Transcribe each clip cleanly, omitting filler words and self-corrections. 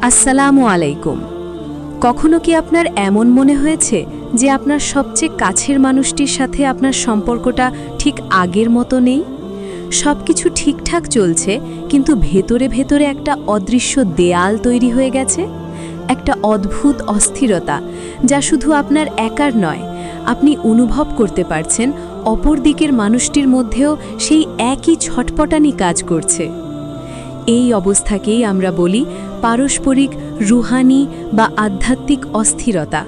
আসসালামু আলাইকুম। কখনো কি আপনার এমন মনে হয়েছে যে আপনার সবচেয়ে কাছের মানুষটির সাথে আপনার সম্পর্কটা ঠিক আগের মতো নেই? সবকিছু ঠিকঠাক চলছে, কিন্তু ভেতরে ভেতরে একটা অদৃশ্য দেয়াল তৈরি হয়ে গেছে, একটা অদ্ভুত অস্থিরতা যা শুধু আপনার একার নয়, আপনি অনুভব করতে পারছেন অপর দিকের মানুষটির মধ্যেও সেই একই ছটপটানি কাজ করছে। এই অবস্থাকেই আমরা বলি পারস্পরিক রুহানি বা আধ্যাত্মিক অস্থিরতা।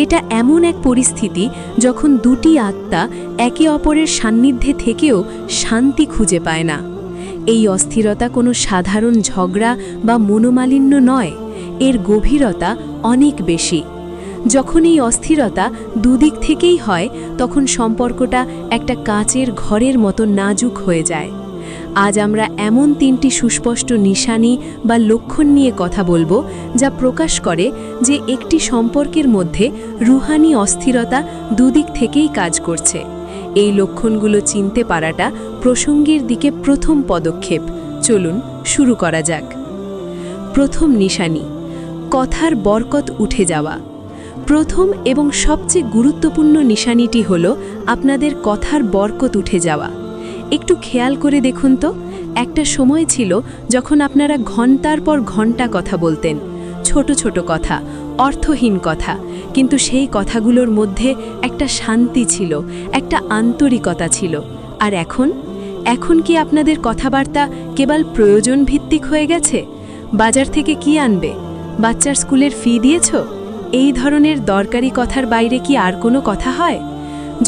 এটা এমন এক পরিস্থিতি যখন দুটি আত্মা একে অপরের সান্নিধ্যে থেকেও শান্তি খুঁজে পায় না। এই অস্থিরতা কোনো সাধারণ ঝগড়া বা মনোমালিন্য নয়, এর গভীরতা অনেক বেশি। যখন এই অস্থিরতা দুদিক থেকেই হয়, তখন সম্পর্কটা একটা কাচের ঘরের মতো নাজুক হয়ে যায়। আজ আমরা এমন তিনটি সুস্পষ্ট নিশানি বা লক্ষণ নিয়ে কথা বলবো, যা প্রকাশ করে যে একটি সম্পর্কের মধ্যে রুহানি অস্থিরতা দুদিক থেকেই কাজ করছে। এই লক্ষণগুলো চিনতে পারাটা প্রসঙ্গের দিকে প্রথম পদক্ষেপ। চলুন শুরু করা যাক। প্রথম নিশানি, কথার বরকত উঠে যাওয়া। প্রথম এবং সবচেয়ে গুরুত্বপূর্ণ নিশানিটি হল আপনাদের কথার বরকত উঠে যাওয়া। একটু খেয়াল করে দেখুন তো, একটা সময় ছিল যখন আপনারা ঘন্টার পর ঘন্টা কথা বলতেন, ছোট ছোট কথা, অর্থহীন কথা, কিন্তু সেই কথাগুলোর মধ্যে একটা শান্তি ছিল, একটা আন্তরিকতা ছিল। আর এখন কি আপনাদের কথাবার্তা কেবল প্রয়োজন ভিত্তিক হয়ে গেছে? বাজার থেকে কি আনবে, বাচ্চার স্কুলের ফি দিয়েছ, এই ধরনের দরকারি কথার বাইরে কি আর কোনো কথা হয়?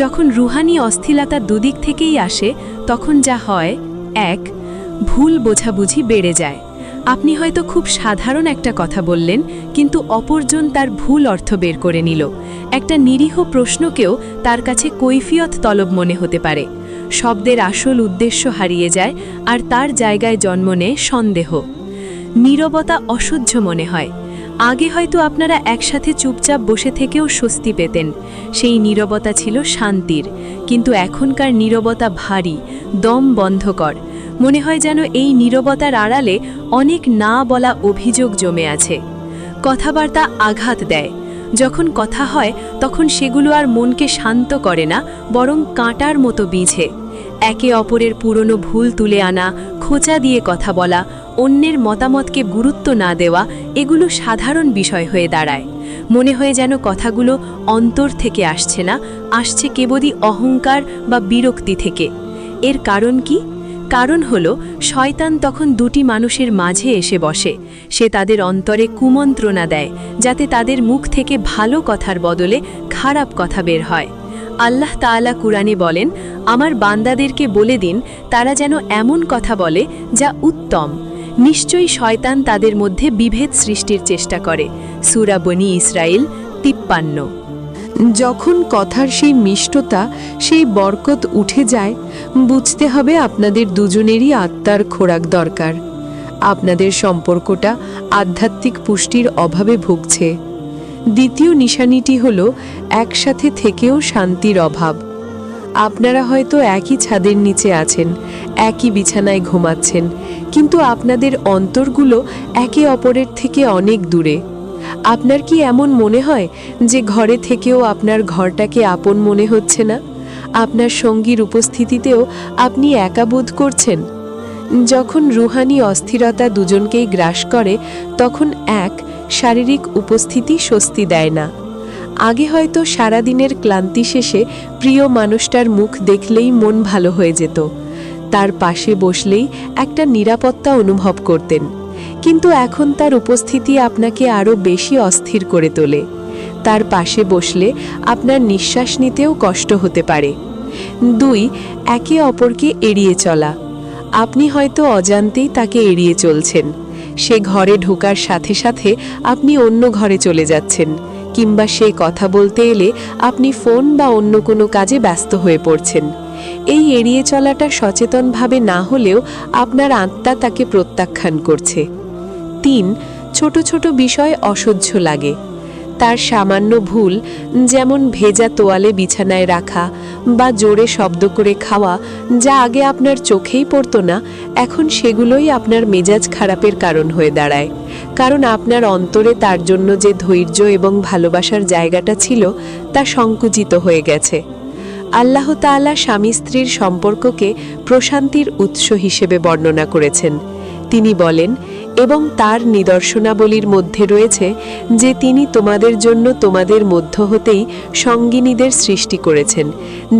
যখন রুহানি অস্থিরতা দুদিক থেকেই আসে, তখন যা হয়, এক, ভুল বোঝাবুঝি বেড়ে যায়। আপনি হয়তো খুব সাধারণ একটা কথা বললেন, কিন্তু অপরজন তার ভুল অর্থ বের করে নিল। একটা নিরীহ প্রশ্নকেও তার কাছে কৈফিয়ত তলব মনে হতে পারে। শব্দের আসল উদ্দেশ্য হারিয়ে যায়, আর তার জায়গায় জন্ম নেয় সন্দেহ। নীরবতা অসহ্য মনে হয়। আগে হয়তো আপনারা একসাথে চুপচাপ বসে থেকেও স্বস্তি পেতেন, সেই নীরবতা ছিল শান্তির। কিন্তু এখনকার নীরবতা ভারী, দম বন্ধকর। মনে হয় যেন এই নীরবতার আড়ালে অনেক না বলা অভিযোগ জমে আছে। কথাবার্তা আঘাত দেয়। যখন কথা হয় তখন সেগুলো আর মনকে শান্ত করে না, বরং কাঁটার মতো বিঁধে। একে অপরের পুরনো ভুল তুলে আনা, খোঁচা দিয়ে কথা বলা, অন্যের মতামতকে গুরুত্ব না দেওয়া, এগুলো সাধারণ বিষয় হয়ে দাঁড়ায়। মনে হয় যেন কথাগুলো অন্তর থেকে আসছে না, আসছে কেবলই অহংকার বা বিরক্তি থেকে। এর কারণ কি? কারণ হলো শয়তান তখন দুটি মানুষের মাঝে এসে বসে। সে তাদের অন্তরে কুমন্ত্রণা দেয়, যাতে তাদের মুখ থেকে ভালো কথার বদলে খারাপ কথা বের হয়। আল্লাহ তাআলা কুরআনে বলেন, আমার বান্দাদেরকে বলে দিন তারা যেন এমন কথা বলে যা উত্তম। নিশ্চয়ই শয়তান তাদের মধ্যে বিভেদ সৃষ্টির চেষ্টা করে। সূরা বনী ইসরাইল 53। যখন কথার সেই মিষ্টতা, সেই বরকত উঠে যায়, বুঝতে হবে আপনাদের দুজনেরই আত্মার খোরাক দরকার। আপনাদের সম্পর্কটা আধ্যাত্মিক পুষ্টির অভাবে ভুগছে। দ্বিতীয় নিশানিটি হল একসাথে থেকেও শান্তির অভাব। আপনারা হয়তো একই ছাদের নিচে আছেন, একই বিছানায় ঘুমাচ্ছেন, কিন্তু আপনাদের অন্তরগুলো একে অপরের থেকে অনেক দূরে। আপনার কি এমন মনে হয় যে ঘরে থেকেও আপনার ঘরটাকে আপন মনে হচ্ছে না? আপনার সঙ্গীর উপস্থিতিতেও আপনি একা বোধ করছেন? যখন রুহানি অস্থিরতা দুজনকেই গ্রাস করে, তখন এক শারীরিক উপস্থিতি স্বস্তি দেয় না। আগে হয়তো সারাদিনের ক্লান্তি শেষে প্রিয় মানুষটার মুখ দেখলেই মন ভালো হয়ে যেত, তার পাশে বসলেই একটা নিরাপত্তা অনুভব করতেন। কিন্তু এখন তার উপস্থিতি আপনাকে আরও বেশি অস্থির করে তোলে। তার পাশে বসলে আপনার নিঃশ্বাস নিতেও কষ্ট হতে পারে। দুই, একে অপরকে এড়িয়ে চলা। আপনি হয়তো অজান্তেই তাকে এড়িয়ে চলছেন। সে ঘরে ঢোকার সাথে সাথে আপনি অন্য ঘরে চলে যাচ্ছেন, কিংবা সে কথা বলতে এলে আপনি ফোন বা অন্য কোনো কাজে ব্যস্ত হয়ে পড়ছেন। এই এড়িয়ে চলাটা সচেতনভাবে না হলেও আপনার আত্মা তাকে প্রত্যাখ্যান করছে। তিন, ছোট ছোট বিষয় অসহ্য লাগে। তার সামান্য ভুল, যেমন ভেজা তোয়ালে বিছানায় রাখা বা জোরে শব্দ করে খাওয়া, যা আগে আপনার চোখেই পড়তো না, এখন সেগুলোই আপনার মেজাজ খারাপের কারণ হয়ে দাঁড়ায়। কারণ আপনার অন্তরে তার জন্য যে ধৈর্য এবং ভালোবাসার জায়গাটা ছিল তা সংকুচিত হয়ে গেছে। আল্লাহ তাআলা স্বামী স্ত্রীর সম্পর্ককে প্রশান্তির উৎস হিসেবে বর্ণনা করেছেন। তিনি বলেন, এবং তার নিদর্শনাবলীর মধ্যে রয়েছে যে তিনি তোমাদের জন্য তোমাদের মধ্য হতেই সঙ্গিনীদের সৃষ্টি করেছেন,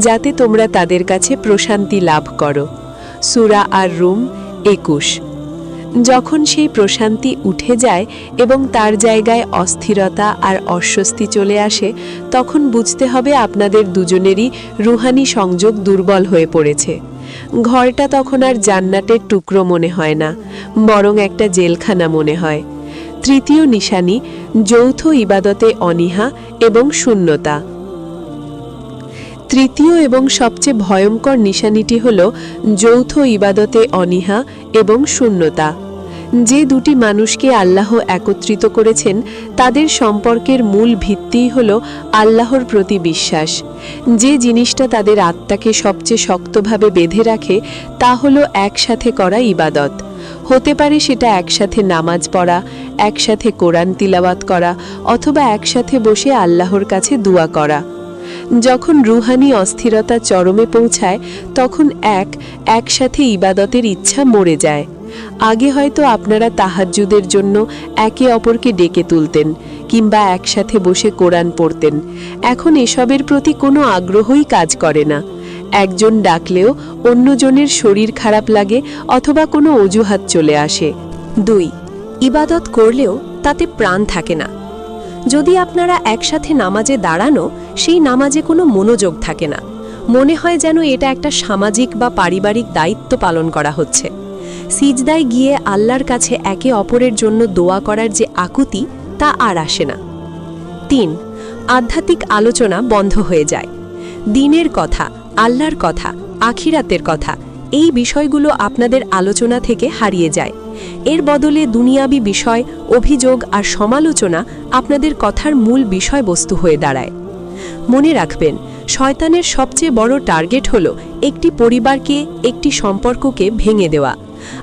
যাতে তোমরা তাদের কাছে প্রশান্তি লাভ করো। সূরা আর-রুম 21। যখন সেই প্রশান্তি উঠে যায় এবং তার জায়গায় অস্থিরতা আর অস্বস্তি চলে আসে, তখন বুঝতে হবে আপনাদের দুজনেরই রুহানি সংযোগ দুর্বল হয়ে পড়েছে। ঘরটা তখন আর জান্নাতের টুকরো মনে হয় না, বরং একটা জেলখানা মনে হয়। তৃতীয় নিশানি, যৌথ ইবাদতে অনীহা এবং শূন্যতা। তৃতীয় এবং সবচেয়ে ভয়ঙ্কর নিশানিটি হল যৌথ ইবাদতে অনীহা এবং শূন্যতা। যে দুটি মানুষকে আল্লাহ একত্রিত করেছেন তাদের সম্পর্কের মূল ভিত্তিই হল আল্লাহর প্রতি বিশ্বাস। যে জিনিসটা তাদের আত্মাকে সবচেয়ে শক্তভাবে বেঁধে রাখে তা হল একসাথে করা ইবাদত। হতে পারে সেটা একসাথে নামাজ পড়া, একসাথে কোরআন তিলাওয়াত করা, অথবা একসাথে বসে আল্লাহর কাছে দোয়া করা। যখন রুহানি অস্থিরতা চরমে পৌঁছায় তখন একসাথে ইবাদতের ইচ্ছা মরে যায়। আগে হয়তো আপনারা তাহাজ্জুদের জন্য একে অপরকে ডেকে তুলতেন কিংবা একসাথে বসে কোরআন পড়তেন। এখন এসবের প্রতি কোনো আগ্রহই কাজ করে না। একজন ডাকলেও অন্যজনের শরীর খারাপ লাগে অথবা কোনো অজুহাত চলে আসে। 2. ইবাদত করলেও তাতে প্রাণ থাকে না। যদি আপনারা একসাথে নামাজে দাঁড়ানো, সেই নামাজে কোনো মনোযোগ থাকে না। মনে হয় যেন এটা একটা সামাজিক বা পারিবারিক দায়িত্ব পালন করা হচ্ছে। সিজদায় গিয়ে আল্লাহর কাছে একে অপরের জন্য দোয়া করার যে আকুতি, তা আর আসে না। 3. আধ্যাত্মিক আলোচনা বন্ধ হয়ে যায়। দিনের কথা, আল্লাহর কথা, আখিরাতের কথা, এই বিষয়গুলো আপনাদের আলোচনা থেকে হারিয়ে যায়। এর বদলে দুনিয়াবি বিষয়, অভিযোগ আর সমালোচনা আপনাদের কথার মূল বিষয়বস্তু হয়ে দাঁড়ায়। মনে রাখবেন, শয়তানের সবচেয়ে বড় টার্গেট হল একটি পরিবারকে, একটি সম্পর্ককে ভেঙে দেওয়া,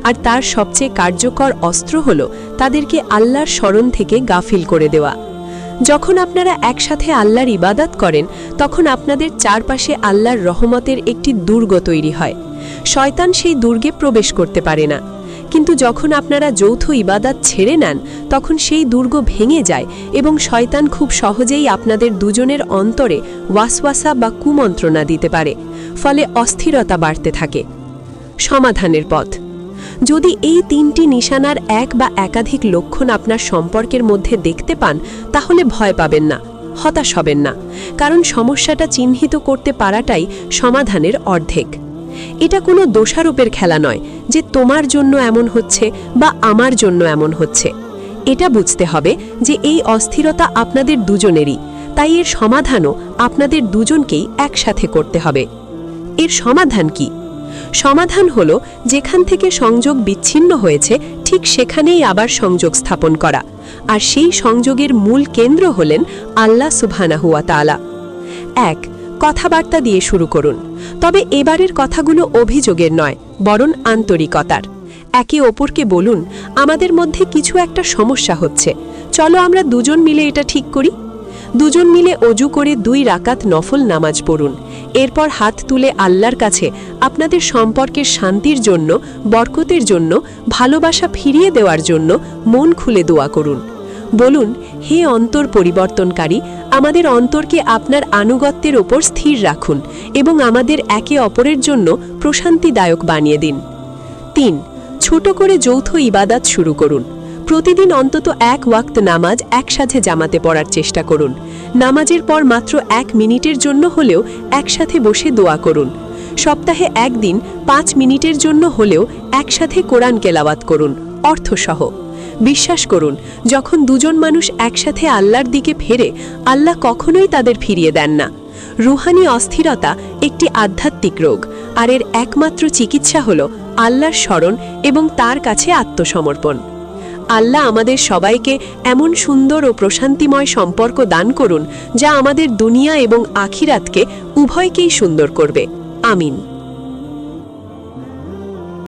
আর তার সবচেয়ে কার্যকর অস্ত্র হল তাদেরকে আল্লাহর স্মরণ থেকে গাফিল করে দেওয়া। যখন আপনারা একসাথে আল্লাহর ইবাদত করেন, তখন আপনাদের চারপাশে আল্লাহর রহমতের একটি দুর্গ তৈরি হয়। শয়তান সেই দুর্গে প্রবেশ করতে পারে না। কিন্তু যখন আপনারা যৌথ ইবাদত ছেড়ে নেন, তখন সেই দুর্গ ভেঙে যায় এবং শয়তান খুব সহজেই আপনাদের দুজনের অন্তরে ওয়াসওয়াসা বা কুমন্ত্রণা দিতে পারে। ফলে অস্থিরতা বাড়তে থাকে। সমাধানের পথ। যদি এই 3টি নিশানার এক বা একাধিক লক্ষণ আপনার সম্পর্কের মধ্যে দেখতে পান, তাহলে ভয় পাবেন না, হতাশ হবেন না, কারণ সমস্যাটা চিহ্নিত করতে পারাটাই সমাধানের অর্ধেক। এটা কোনো দোষারোপের খেলা নয় যে তোমার জন্য এমন হচ্ছে বা আমার জন্য এমন হচ্ছে। এটা বুঝতে হবে যে এই অস্থিরতা আপনাদের দুজনেরই, তাই এর সমাধানও আপনাদের দুজনকেই একসাথে করতে হবে। এর সমাধান কি? সমাধান হলো যেখান থেকে সংযোগ বিচ্ছিন্ন হয়েছে ঠিক সেখানেই আবার সংযোগ স্থাপন করা, আর সেই সংযোগের মূল কেন্দ্র হলেন আল্লাহ সুবহানাহু ওয়া তাআলা। 1. কথাবার্তা দিয়ে শুরু করুন, তবে এবারের কথাগুলো অভিযোগের নয়, বরং আন্তরিকতার। একে অপরকে বলুন, আমাদের মধ্যে কিছু একটা সমস্যা হচ্ছে, চলো আমরা দুজন মিলে এটা ঠিক করি। দুজন মিলে অজু করে 2 রাকাত নফল নামাজ পড়ুন। এরপর হাত তুলে আল্লাহর কাছে আপনাদের সম্পর্কের শান্তির জন্য, বরকতের জন্য, ভালোবাসা ফিরিয়ে দেওয়ার জন্য মন খুলে দোয়া করুন। বলুন, হে অন্তর পরিবর্তনকারী, আমাদের অন্তরকে আপনার আনুগত্যের ওপর স্থির রাখুন এবং আমাদের একে অপরের জন্য প্রশান্তিদায়ক বানিয়ে দিন। 3. ছোট করে যৌথ ইবাদত শুরু করুন। প্রতিদিন অন্তত 1 ওয়াক্ত নামাজ একসাথে জামাতে পড়ার চেষ্টা করুন। নামাজের পর মাত্র 1 মিনিটের জন্য হলেও একসাথে বসে দোয়া করুন। সপ্তাহে 1 দিন 5 মিনিটের জন্য হলেও একসাথে কোরআন তেলাওয়াত করুন, অর্থসহ। বিশ্বাস করুন, যখন দুজন মানুষ একসাথে আল্লাহর দিকে ফেরে, আল্লাহ কখনোই তাদের ফিরিয়ে দেন না। রুহানি অস্থিরতা একটি আধ্যাত্মিক রোগ, আর এর একমাত্র চিকিৎসা হল আল্লাহর স্মরণ এবং তার কাছে আত্মসমর্পণ। আল্লাহ আমাদের সবাইকে এমন সুন্দর ও প্রশান্তিময় সম্পর্ক দান করুন, যা আমাদের দুনিয়া এবং আখিরাতকে উভয়কেই সুন্দর করবে। আমিন।